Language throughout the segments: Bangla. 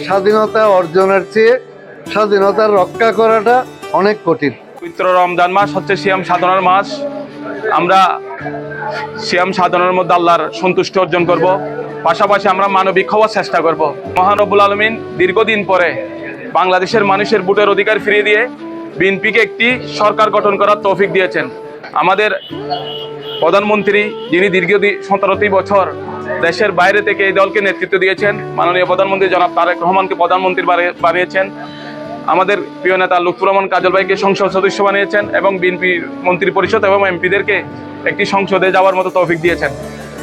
স্বাধীনতা অর্জনের চেয়ে স্বাধীনতা রক্ষা করাটা অনেক কঠিন। পবিত্র রমজান মাস হচ্ছে সিয়াম সাধনার মাস। আমরা সিয়াম সাধনার মধ্যে আল্লাহর সন্তুষ্টি অর্জন করব, পাশাপাশি আমরা মানবিক হওয়ার চেষ্টা করব। মহান রব্বুল আলামিন দীর্ঘদিন পরে বাংলাদেশের মানুষের ভোটের অধিকার ফিরিয়ে দিয়ে বিএনপিকে একটি সরকার গঠন করার তৌফিক দিয়েছেন। আমাদের প্রধানমন্ত্রী, যিনি দীর্ঘ 17 বছর দেশের বাইরে থেকে এই দলকে নেতৃত্ব দিয়েছেন, মাননীয় প্রধানমন্ত্রী জনাব তারেক রহমানকে প্রধানমন্ত্রী বানিয়েছেন, আমাদের প্রিয় নেতা লুৎফুর রহমান কাজল ভাইকে সংসদ সদস্য বানিয়েছেন এবং বিএনপি মন্ত্রী পরিষদ এবং এমপিদেরকে একটি সংসদে যাওয়ার মতো তৌফিক দিয়েছেন।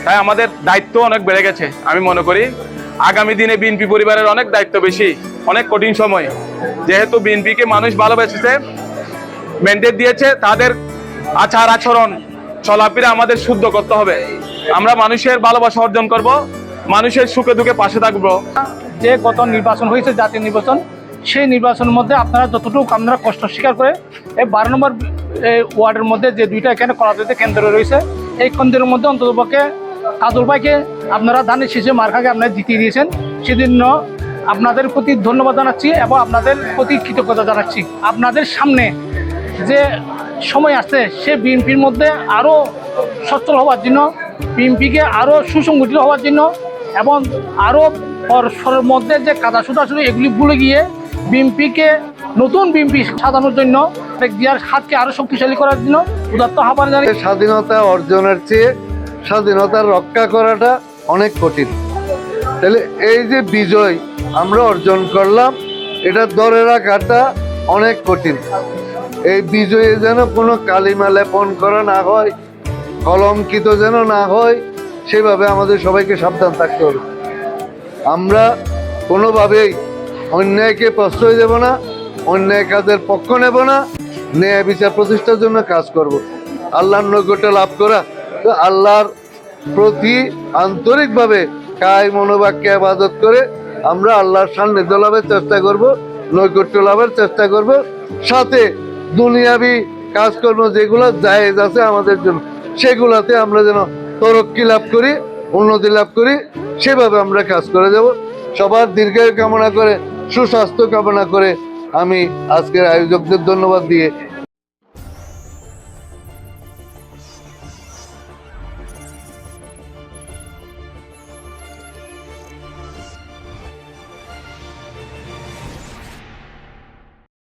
তাই আমাদের দায়িত্ব অনেক বেড়ে গেছে। আমি মনে করি আগামী দিনে বিএনপি পরিবারের অনেক দায়িত্ব বেশি, অনেক কঠিন সময়। যেহেতু বিএনপিকে মানুষ ভালোবেসেছে, ম্যান্ডেট দিয়েছে, তাদের আচার আচরণ চলাফেরা আমাদের শুদ্ধ করতে হবে। আমরা মানুষের ভালোবাসা অর্জন করব, মানুষের সুখে দুঃখে পাশে থাকবো। যে গত নির্বাচন হয়েছে, জাতীয় নির্বাচন, সেই নির্বাচনের মধ্যে আপনারা যতটুকু আপনারা কষ্ট স্বীকার করে এই 12 নম্বর ওয়ার্ডের মধ্যে যে দুইটা এখানে কলাতলিতে কেন্দ্র রয়েছে, এই কেন্দ্রের মধ্যে অন্ততপক্ষে কাজল ভাইকে আপনারা ধানের শীষে মার্কাকে আপনারা জিতিয়ে দিয়েছেন। সেজন্য আপনাদের প্রতি ধন্যবাদ জানাচ্ছি এবং আপনাদের প্রতি কৃতজ্ঞতা জানাচ্ছি। আপনাদের সামনে যে সময় আসছে, সে বিএনপির মধ্যে আরও সচ্ছল হওয়ার জন্য, বিএনপিকে আরও সুসংগঠিত হওয়ার জন্য এবং আরও পরস্পরের মধ্যে যে কাদা ছুটাছুটি এগুলি ভুলে গিয়ে বিএনপিকে নতুন বিএনপি সাজানোর জন্য, দিয়ার হাতকে আরও শক্তিশালী করার জন্য উদাত্ত আহ্বান জানাই। স্বাধীনতা অর্জনের চেয়ে স্বাধীনতা রক্ষা করাটা অনেক কঠিন। তাহলে এই যে বিজয় আমরা অর্জন করলাম, এটা ধরে রাখাটা অনেক কঠিন। এই বিজয়ে যেন কোনো কালিমা লেপন করা না হয়, কলঙ্কিত যেন না হয়, সেভাবে আমাদের সবাইকে সাবধান থাকতে হবে। আমরা কোনোভাবেই অন্যায়কে প্রশ্রয় দেব না, অন্যায় কাজের পক্ষ নেব না, ন্যায় বিচার প্রতিষ্ঠার জন্য কাজ করব। আল্লাহর নৈকট্য লাভ করা, তো আল্লাহর প্রতি আন্তরিকভাবে কায় মনোবাক্যে ইবাদত করে আমরা আল্লাহর সান্নিধ্য লাভের চেষ্টা করব, নৈকট্য লাভের চেষ্টা করব। সাথে দুনিয়াবি কাজকর্ম যেগুলো জায়েজ আছে আমাদের জন্য, সেগুলাতে আমরা যেন তরক্কি লাভ করি, উন্নতি লাভ করি, সেভাবে আমরা কাজ করে যাব। সবার দীর্ঘায়ু কামনা করে, সুস্বাস্থ্য কামনা করে আমি আজকের আয়োজকদের ধন্যবাদ দিয়ে